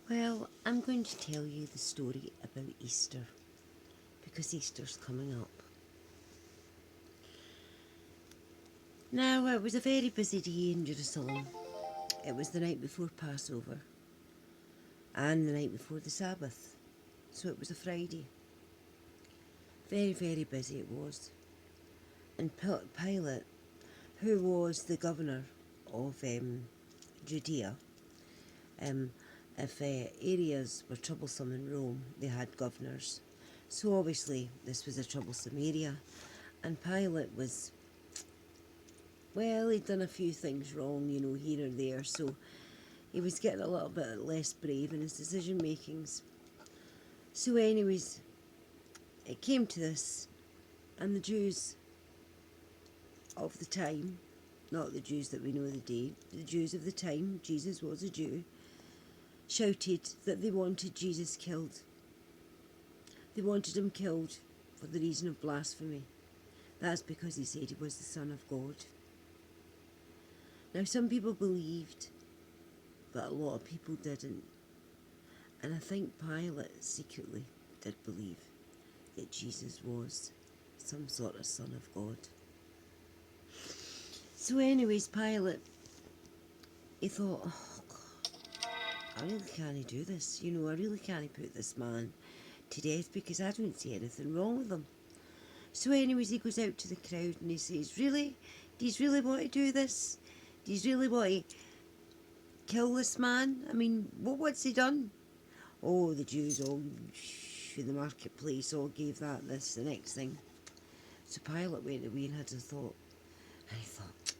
Well, I'm going to tell you the story about Easter because Easter's coming up. Now, it was a very busy day in Jerusalem. It was the night before Passover and the night before the Sabbath, so it was a Friday. Very, very busy it was. And Pilate, who was the governor of Judea, um, if areas were troublesome in Rome, they had governors. So obviously, this was a troublesome area, and Pilate was, well, he'd done a few things wrong, here or there, so he was getting a little bit less brave in his decision makings. So, anyways, it came to this, and the Jews of the time, not the Jews that we know the day, the Jews of the time, Jesus was a Jew, shouted that they wanted Jesus killed. They wanted him killed for the reason of blasphemy. That's because he said he was the Son of God. Now, some people believed, but a lot of people didn't. And I think Pilate secretly did believe that Jesus was some sort of Son of God. So anyways, Pilate, he thought, oh God, I really can't do this. I really can't put this man to death because I don't see anything wrong with him. So anyways, he goes out to the crowd and he says, really? Do you really want to do this? Do you really want to kill this man? I mean, what's he done? Oh, the Jews all in the marketplace all gave that this, the next thing. So Pilate went away and had a thought. And he thought,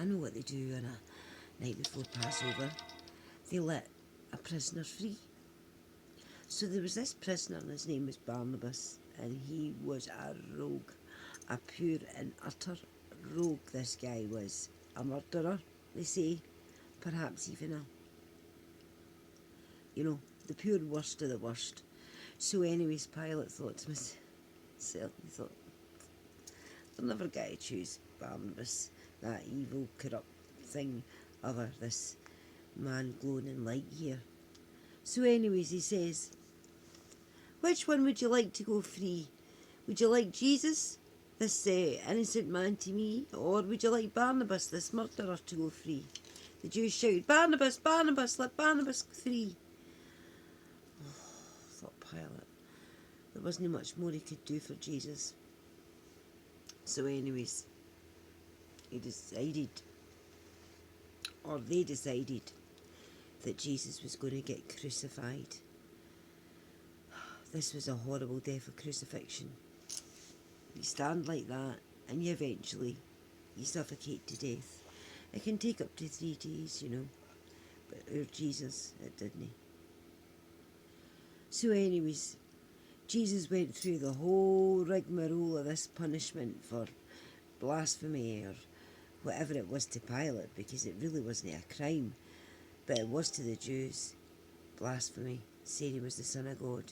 I know what they do on a night before Passover. They let a prisoner free. So there was this prisoner, and his name was Barnabas, and he was a rogue, a pure and utter rogue. This guy was a murderer, they say, perhaps even the pure worst of the worst. So anyways, Pilate thought to himself, he thought, I'll never get to choose Barnabas, that evil, corrupt thing, over this man glowing in light here. So anyways, he says, which one would you like to go free? Would you like Jesus, this innocent man to me, or would you like Barnabas, this murderer, to go free? The Jews shouted, Barnabas, Barnabas, let Barnabas go free. Oh, thought Pilate. There wasn't much more he could do for Jesus. So anyways, they decided that Jesus was going to get crucified. This was a horrible death of crucifixion. You stand like that and you suffocate to death. It can take up to 3 days, but our Jesus, it didn't. So anyways, Jesus went through the whole rigmarole of this punishment for blasphemy or whatever it was to Pilate, because it really wasn't a crime, but it was to the Jews, blasphemy, saying he was the Son of God.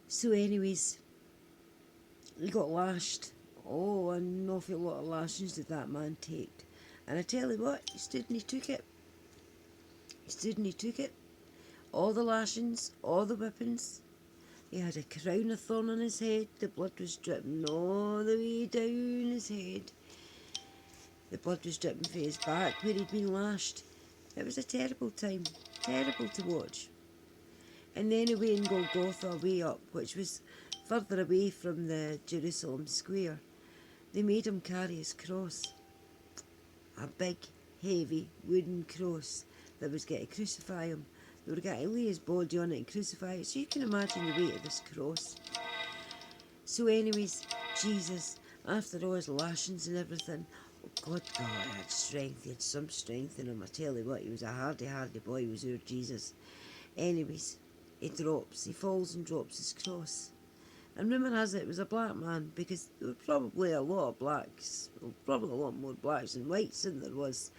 So anyways, he got lashed. Oh, an awful lot of lashings did that man take. And I tell you what, he stood and he took it. All the lashings, all the whippings. He had a crown of thorn on his head. The blood was dripping all the way down his head. The blood was dripping from his back where he'd been lashed. It was a terrible time, terrible to watch. And then away in Golgotha, way up, which was further away from the Jerusalem square, they made him carry his cross. A big, heavy wooden cross that was going to crucify him. They were going to lay his body on it and crucify it. So you can imagine the weight of this cross. So anyways, Jesus, after all his lashings and everything, oh God, he had strength. He had some strength in him. I tell you what, he was a hardy boy. He was our Jesus. Anyways, he falls and drops his cross. And rumour has it was a black man, because there were probably a lot of blacks, probably a lot more blacks than whites than there was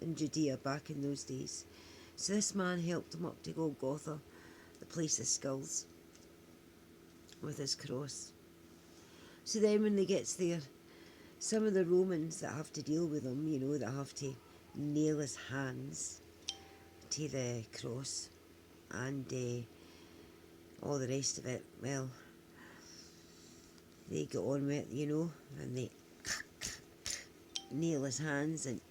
in Judea back in those days. So this man helped him up to Golgotha, the place of skulls, with his cross. So then when he gets there, some of the Romans that have to deal with him, that have to nail his hands to the cross and all the rest of it. Well, they got on with it, you know, and they nail his hands and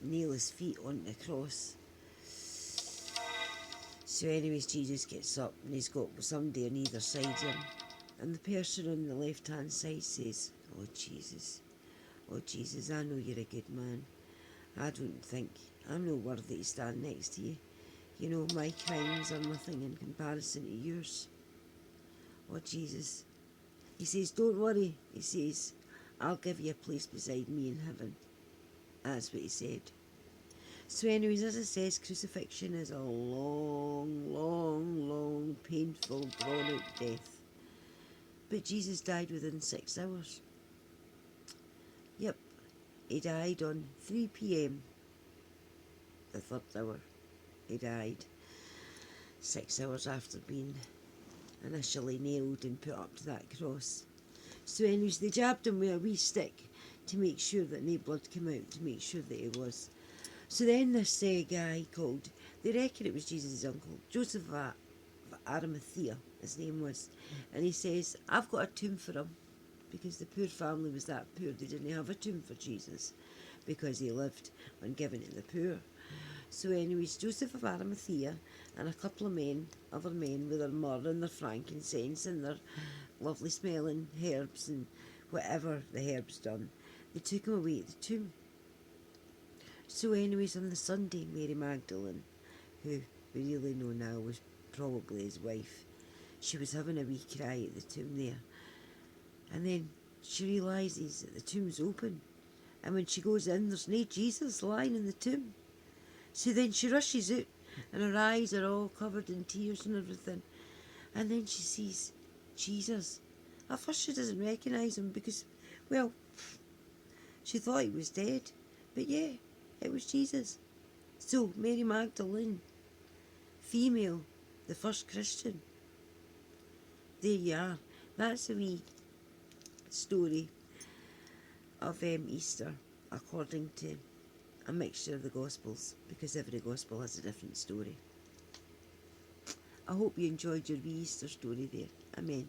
nail his feet onto the cross. So anyways, Jesus gets up and he's got somebody on either side of him. And the person on the left-hand side says, oh Jesus, I know you're a good man. I don't think I'm not worthy to stand next to you. You know, my crimes are nothing in comparison to yours. Oh Jesus. He says, don't worry. He says, I'll give you a place beside me in heaven. That's what he said. So anyways, as it says, crucifixion is a long, painful, drawn-out death. But Jesus died within 6 hours. Yep, he died on 3 p.m, the 3rd hour. He died 6 hours after being initially nailed and put up to that cross. So anyways, they jabbed him with a wee stick to make sure that no blood came out, to make sure that he was. So then this guy called, they reckon it was Jesus' uncle, Joseph of Arimathea, his name was, and he says, I've got a tomb for him, because the poor family was that poor, they didn't have a tomb for Jesus, because he lived on giving to the poor. So anyways, Joseph of Arimathea and a couple of other men with their myrrh and their frankincense and their lovely smelling herbs and whatever the herbs done, they took him away to the tomb. So anyways, on the Sunday, Mary Magdalene, who we really know now was probably his wife, she was having a wee cry at the tomb there. And then she realises that the tomb's open. And when she goes in, there's no Jesus lying in the tomb. So then she rushes out, and her eyes are all covered in tears and everything. And then she sees Jesus. At first she doesn't recognise him because, well, she thought he was dead. But yeah, it was Jesus. So, Mary Magdalene, female, the first Christian. There you are. That's a wee story of Easter, according to a mixture of the Gospels, because every Gospel has a different story. I hope you enjoyed your wee Easter story there. Amen.